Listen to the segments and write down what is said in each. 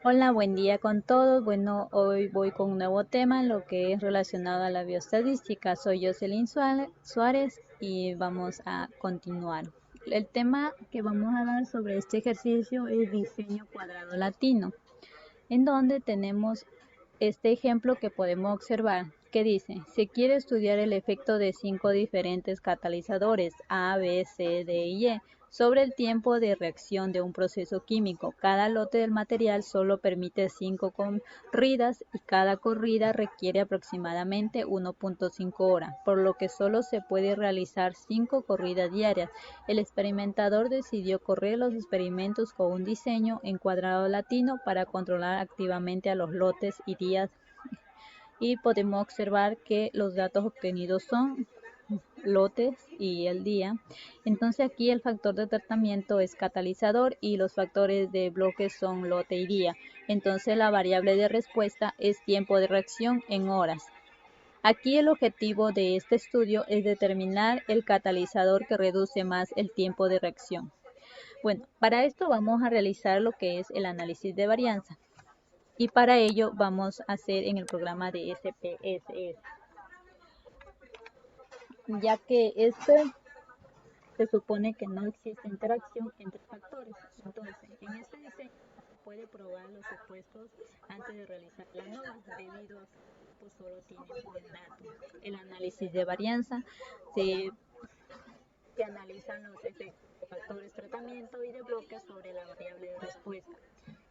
Hola, buen día con todos. Bueno, hoy voy con un nuevo tema, lo que es relacionado a la bioestadística. Soy Jocelyn Suárez y vamos a continuar. El tema que vamos a dar sobre este ejercicio es diseño cuadrado latino, en donde tenemos este ejemplo que podemos observar, que dice, se quiere estudiar el efecto de 5 diferentes catalizadores A, B, C, D y E sobre el tiempo de reacción de un proceso químico. Cada lote del material solo permite 5 corridas y cada corrida requiere aproximadamente 1.5 horas, por lo que solo se puede realizar 5 corridas diarias. El experimentador decidió correr los experimentos con un diseño en cuadrado latino para controlar activamente a los lotes y días, y podemos observar que los datos obtenidos son lotes y el día. Entonces aquí el factor de tratamiento es catalizador y los factores de bloque son lote y día. Entonces la variable de respuesta es tiempo de reacción en horas. Aquí el objetivo de este estudio es determinar el catalizador que reduce más el tiempo de reacción. Bueno, para esto vamos a realizar lo que es el análisis de varianza y para ello vamos a hacer en el programa de SPSS, ya que se supone que no existe interacción entre factores. Entonces, en este diseño se puede probar los supuestos antes de realizar la norma, debido a que solo tiene un dato. El análisis de varianza se analizan los efectos de factores de tratamiento y de bloques sobre la variable de respuesta.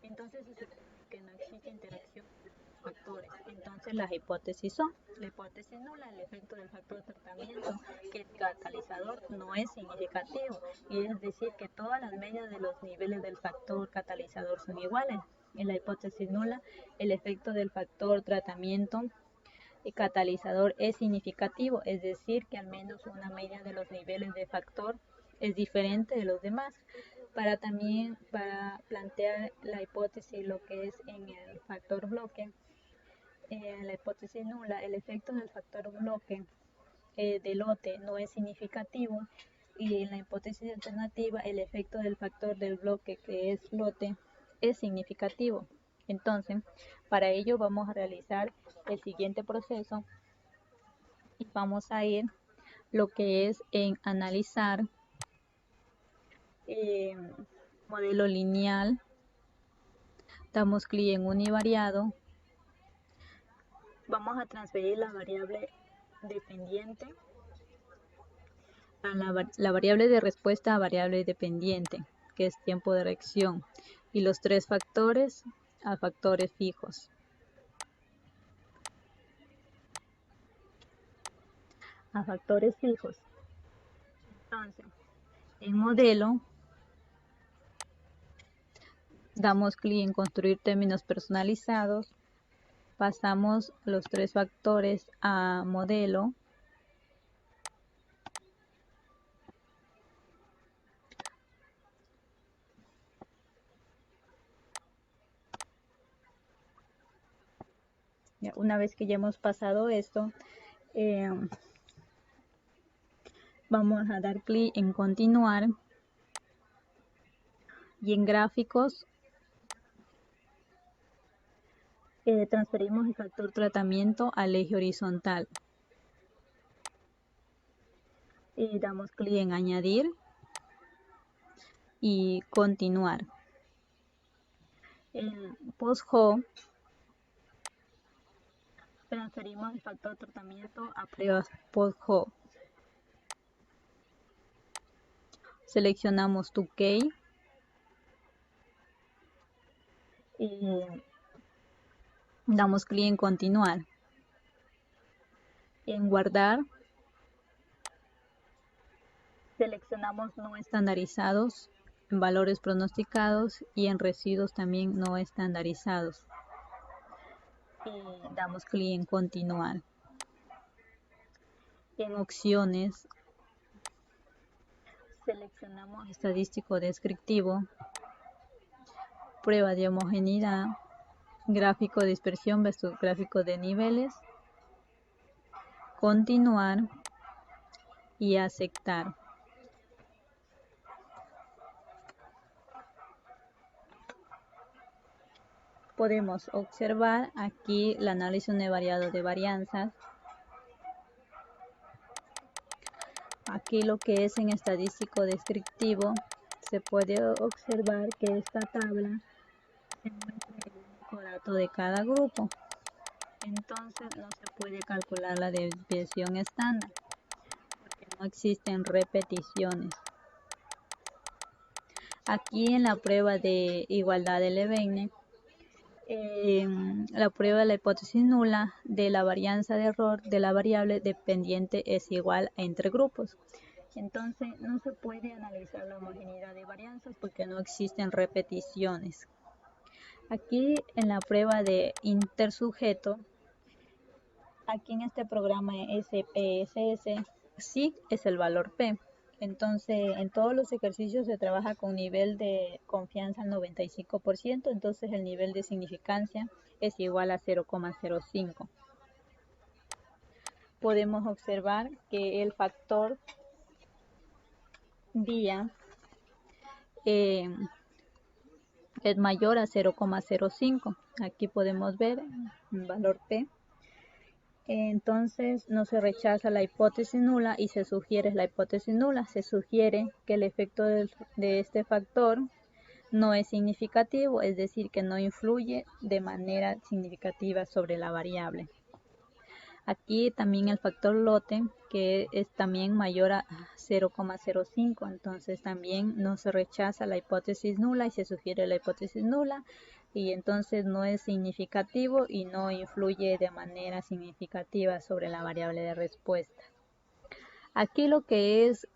Entonces se supone que no existe interacción entre los factores. Entonces las hipótesis son: la hipótesis nula, el efecto del factor de tratamiento, que el catalizador no es significativo, y es decir que todas las medias de los niveles del factor catalizador son iguales. En la hipótesis nula, el efecto del factor tratamiento catalizador es significativo, es decir que al menos una media de los niveles de factor es diferente de los demás. Para plantear la hipótesis, lo que es en el factor bloque, la hipótesis nula, el efecto del factor bloque de lote no es significativo, y en la hipótesis alternativa el efecto del factor del bloque, que es lote, es significativo. Entonces, para ello vamos a realizar el siguiente proceso y vamos a ir lo que es en analizar eh, modelo lineal. Damos clic en univariado. Vamos a transferir la variable dependiente a la variable de respuesta a variable dependiente, que es tiempo de reacción, y los tres factores a factores fijos. A factores fijos. Entonces, en modelo, damos clic en construir términos personalizados, pasamos los tres factores a modelo, una vez que ya hemos pasado esto, vamos a dar clic en continuar, y en gráficos transferimos el factor tratamiento al eje horizontal. Damos clic en añadir y continuar. En post-ho transferimos el factor tratamiento a pruebas post-ho. Seleccionamos ToK y damos clic en continuar. En guardar seleccionamos no estandarizados, en valores pronosticados, y en residuos también no estandarizados. Y damos clic en continuar. En opciones seleccionamos estadístico descriptivo, prueba de homogeneidad, gráfico de dispersión versus gráfico de niveles, continuar y aceptar. podemos observar aquí el análisis univariado de varianzas. Aquí lo que es en estadístico descriptivo, se puede observar que esta tabla se muestra el único dato de cada grupo. Entonces no se puede calcular la desviación estándar porque no existen repeticiones. Aquí en la prueba de igualdad de Levene, la prueba de la hipótesis nula de la varianza de error de la variable dependiente es igual entre grupos. Entonces no se puede analizar la homogeneidad de varianzas porque no existen repeticiones. Aquí en la prueba de intersujeto, aquí en este programa SPSS, sí es el valor P. Entonces, en todos los ejercicios se trabaja con nivel de confianza al 95%, entonces el nivel de significancia es igual a 0,05. Podemos observar que el factor día es mayor a 0,05. Aquí podemos ver el valor P. Entonces no se rechaza la hipótesis nula y se sugiere la hipótesis nula. Se sugiere que el efecto de este factor no es significativo, es decir, que no influye de manera significativa sobre la variable. Aquí también el factor lote, que es también mayor a 0,05, entonces también no se rechaza la hipótesis nula y se sugiere la hipótesis nula, y entonces no es significativo y no influye de manera significativa sobre la variable de respuesta. Aquí lo que es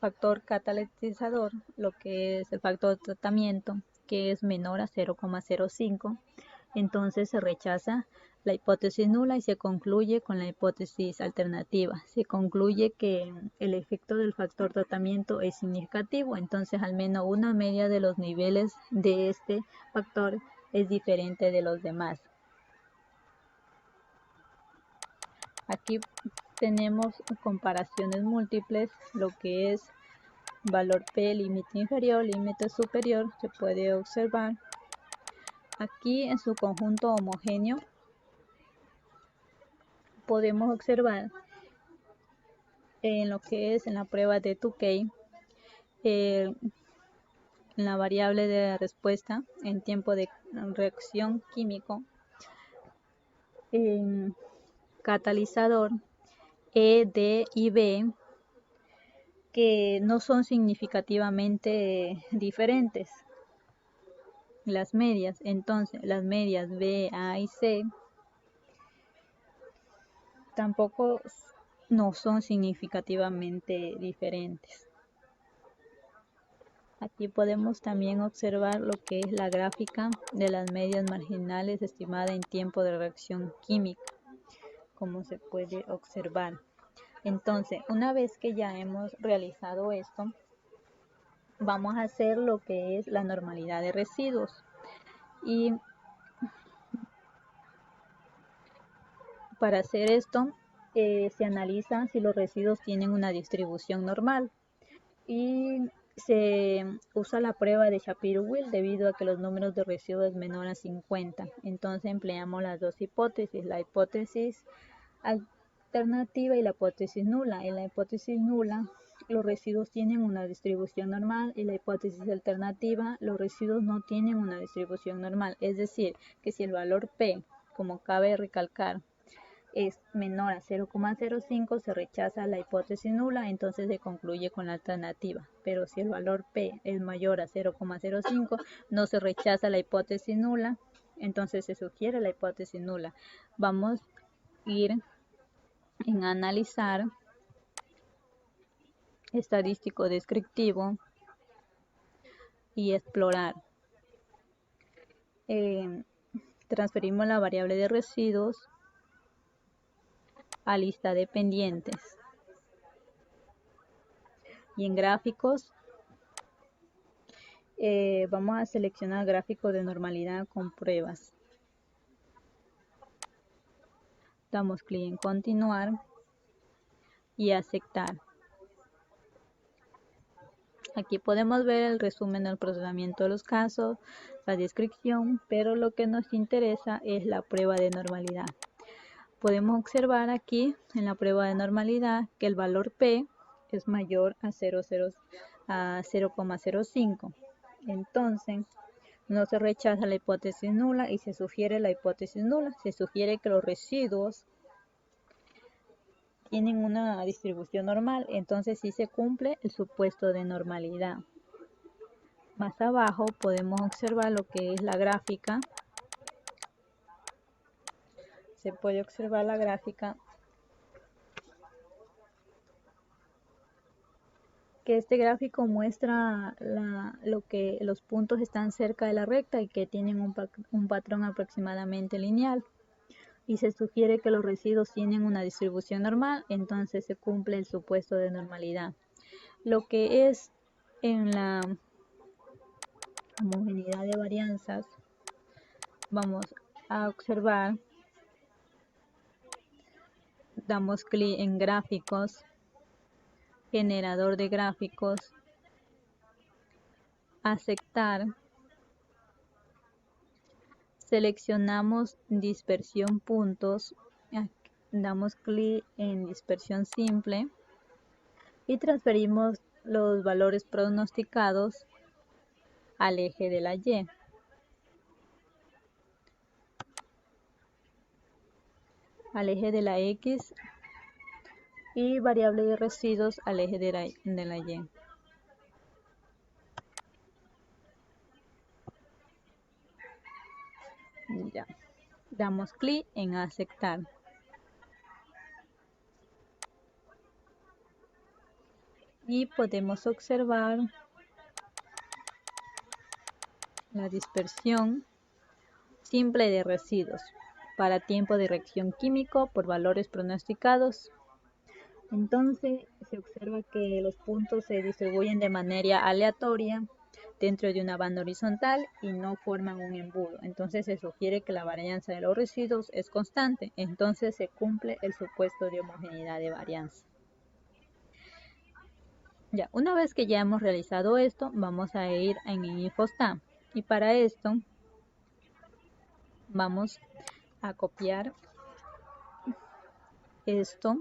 factor catalizador, lo que es el factor de tratamiento, que es menor a 0,05, entonces se rechaza la hipótesis nula y se concluye con la hipótesis alternativa. Se concluye que el efecto del factor tratamiento es significativo, entonces al menos una media de los niveles de este factor es diferente de los demás. Aquí tenemos comparaciones múltiples, lo que es valor P, límite inferior, límite superior, se puede observar. Aquí en su conjunto homogéneo podemos observar en lo que es en la prueba de Tukey, en la variable de respuesta en tiempo de reacción químico, en catalizador E, D y B, que no son significativamente diferentes. Las medias, entonces las medias B, A y C tampoco no son significativamente diferentes. Aquí podemos también observar lo que es la gráfica de las medias marginales estimada en tiempo de reacción química, como se puede observar. Entonces, una vez que ya hemos realizado esto, vamos a hacer lo que es la normalidad de residuos. Y para hacer esto, se analiza si los residuos tienen una distribución normal. Y se usa la prueba de Shapiro-Wilk debido a que los números de residuos es menor a 50. Entonces empleamos las dos hipótesis, la hipótesis alternativa y la hipótesis nula. En la hipótesis nula, los residuos tienen una distribución normal, y la hipótesis alternativa, los residuos no tienen una distribución normal. Es decir, que si el valor P, como cabe recalcar, es menor a 0,05, se rechaza la hipótesis nula, entonces se concluye con la alternativa. Pero si el valor P es mayor a 0,05, no se rechaza la hipótesis nula, entonces se sugiere la hipótesis nula. Vamos a ir en analizar estadístico descriptivo y explorar. Transferimos la variable de residuos a lista de pendientes. Y en gráficos, vamos a seleccionar gráfico de normalidad con pruebas. Damos clic en continuar y aceptar. Aquí podemos ver el resumen del procesamiento de los casos, la descripción, pero lo que nos interesa es la prueba de normalidad. Podemos observar aquí en la prueba de normalidad que el valor P es mayor a 0,05. Entonces, no se rechaza la hipótesis nula y se sugiere la hipótesis nula. Se sugiere que los residuos tienen una distribución normal, entonces sí se cumple el supuesto de normalidad. Más abajo podemos observar lo que es la gráfica. Se puede observar la gráfica que este gráfico muestra lo que los puntos están cerca de la recta y que tienen un patrón aproximadamente lineal. Y se sugiere que los residuos tienen una distribución normal, entonces se cumple el supuesto de normalidad. Lo que es en la homogeneidad de varianzas, vamos a observar, damos clic en gráficos, generador de gráficos, aceptar, seleccionamos dispersión puntos, damos clic en dispersión simple y transferimos los valores pronosticados al eje de la Y. Al eje de la X y variable de residuos al eje de la Y. Ya. Damos clic en aceptar. Y podemos observar la dispersión simple de residuos para tiempo de reacción químico por valores pronosticados. Entonces se observa que los puntos se distribuyen de manera aleatoria dentro de una banda horizontal y no forman un embudo. Entonces se sugiere que la varianza de los residuos es constante. Entonces se cumple el supuesto de homogeneidad de varianza. Ya, una vez que ya hemos realizado esto, vamos a ir en InfoStat. Y para esto vamos a copiar esto.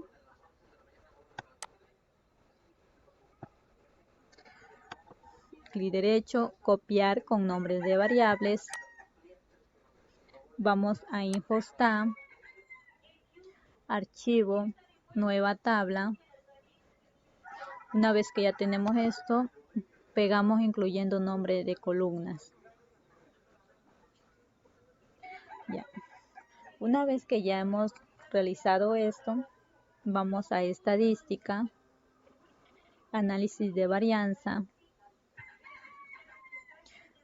Clic derecho, copiar con nombres de variables. Vamos a InfoStat, archivo, nueva tabla. Una vez que ya tenemos esto, pegamos incluyendo nombre de columnas. Ya. Una vez que ya hemos realizado esto, vamos a estadística, análisis de varianza.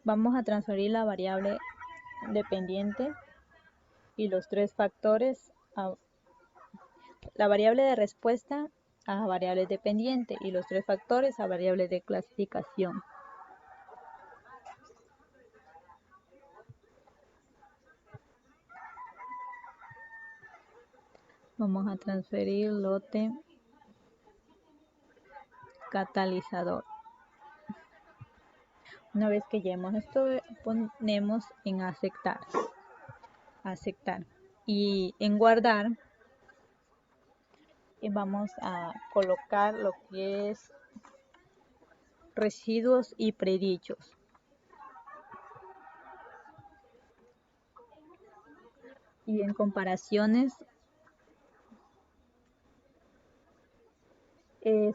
Vamos a transferir la variable dependiente y los tres factores a la variable de respuesta a variable dependiente y los tres factores a variable de clasificación. Vamos a transferir lote catalizador. Una vez que ya hemos esto, ponemos en aceptar. Aceptar. Y en guardar, vamos a colocar lo que es residuos y predichos. Y en comparaciones,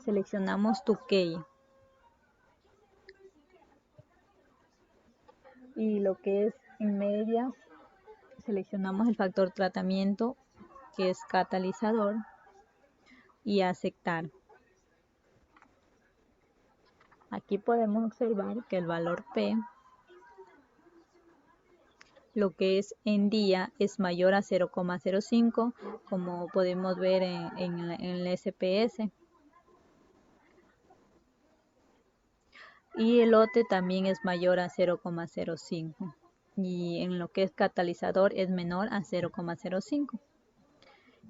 seleccionamos Tukey. Y lo que es en media, seleccionamos el factor tratamiento, que es catalizador, y aceptar. Aquí podemos observar que el valor P, lo que es en día, es mayor a 0,05, como podemos ver en el SPS. Y el lote también es mayor a 0,05. Y en lo que es catalizador es menor a 0,05.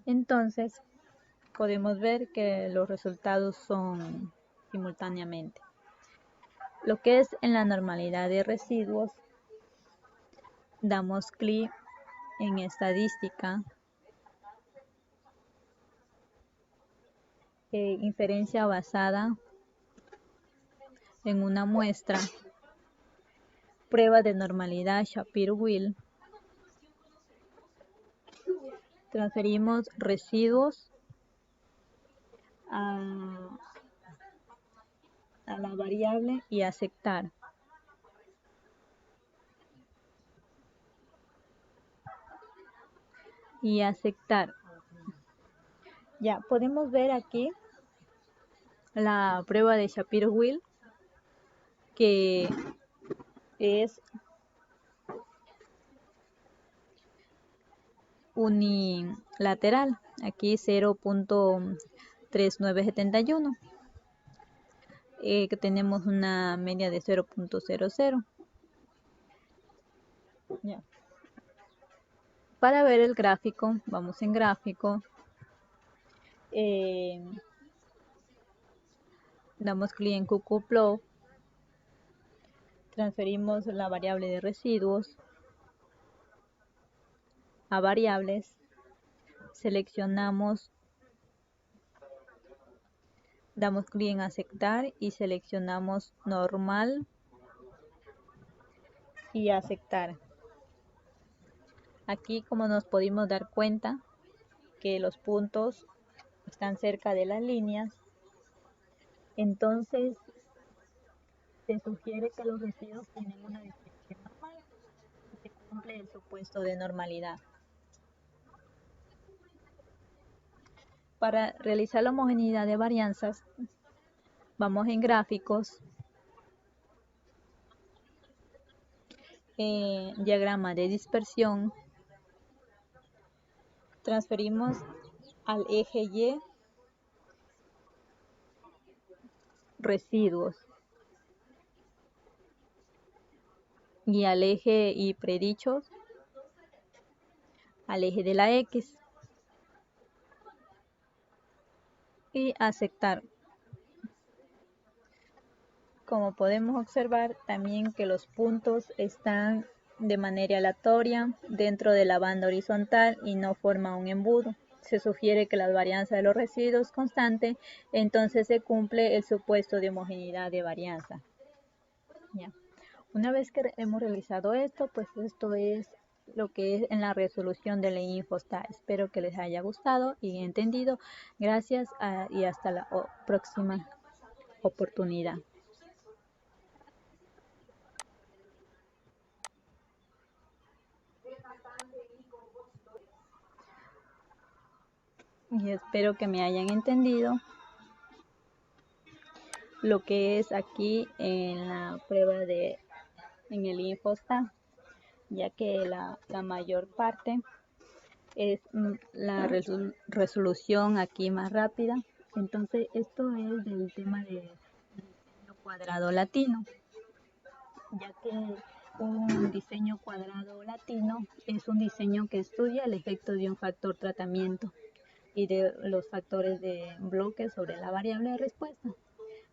Entonces, podemos ver que los resultados son simultáneamente. Lo que es en la normalidad de residuos, damos clic en estadística, inferencia basada en una muestra, prueba de normalidad Shapiro-Wilk, transferimos residuos a la variable y aceptar. Y aceptar. Ya podemos ver aquí la prueba de Shapiro-Wilk, que es unilateral, aquí 0.3971, que tenemos una media de 0.00. Ya. Para ver el gráfico, vamos en gráfico, damos clic en QQPlot, transferimos la variable de residuos a variables, seleccionamos, damos clic en aceptar y seleccionamos normal y aceptar. Aquí, como nos pudimos dar cuenta que los puntos están cerca de las líneas, entonces se sugiere que los residuos tienen una distribución normal y se cumple el supuesto de normalidad. Para realizar la homogeneidad de varianzas, vamos en gráficos, diagrama de dispersión, transferimos al eje Y residuos y al eje Y predichos al eje de la X y aceptar. Como podemos observar también que los puntos están de manera aleatoria dentro de la banda horizontal y no forman un embudo. Se sugiere que la varianza de los residuos es constante, entonces se cumple el supuesto de homogeneidad de varianza. Ya. Una vez que hemos realizado esto, pues esto es lo que es en la resolución de la InfoStat. Espero que les haya gustado y entendido. Gracias y hasta la próxima oportunidad. Y espero que me hayan entendido lo que es aquí en la prueba en el InfoStat, ya que la mayor parte es la resolución aquí más rápida. Entonces esto es del tema del diseño cuadrado latino, ya que un diseño cuadrado latino es un diseño que estudia el efecto de un factor tratamiento y de los factores de bloque sobre la variable de respuesta,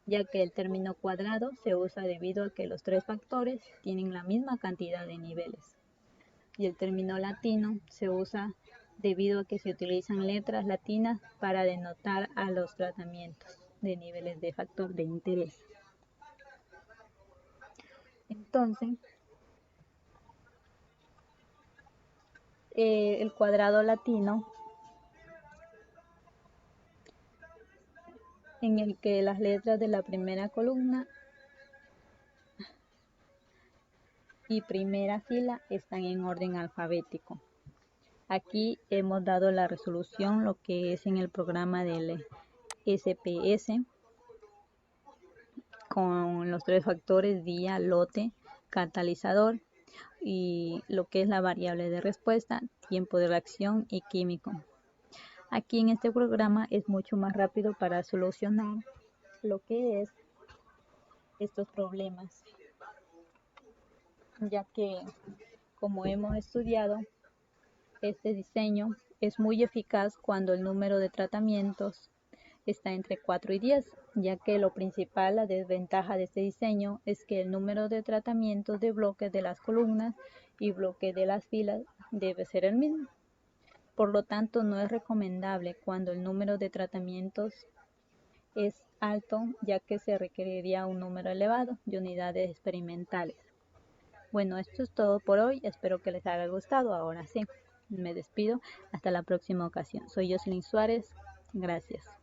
ya que el término cuadrado se usa debido a que los tres factores tienen la misma cantidad de niveles, y el término latino se usa debido a que se utilizan letras latinas para denotar a los tratamientos de niveles de factor de interés. Entonces, el cuadrado latino, en el que las letras de la primera columna y primera fila están en orden alfabético. Aquí hemos dado la resolución, lo que es en el programa del SPS, con los tres factores día, lote, catalizador, y lo que es la variable de respuesta, tiempo de reacción y químico. Aquí en este programa es mucho más rápido para solucionar lo que es estos problemas, ya que, como hemos estudiado, este diseño es muy eficaz cuando el número de tratamientos está entre 4 y 10, ya que lo principal, la desventaja de este diseño es que el número de tratamientos de bloques de las columnas y bloques de las filas debe ser el mismo. Por lo tanto, no es recomendable cuando el número de tratamientos es alto, ya que se requeriría un número elevado de unidades experimentales. Bueno, esto es todo por hoy. Espero que les haya gustado. Ahora sí, me despido. Hasta la próxima ocasión. Soy Jocelyn Suárez. Gracias.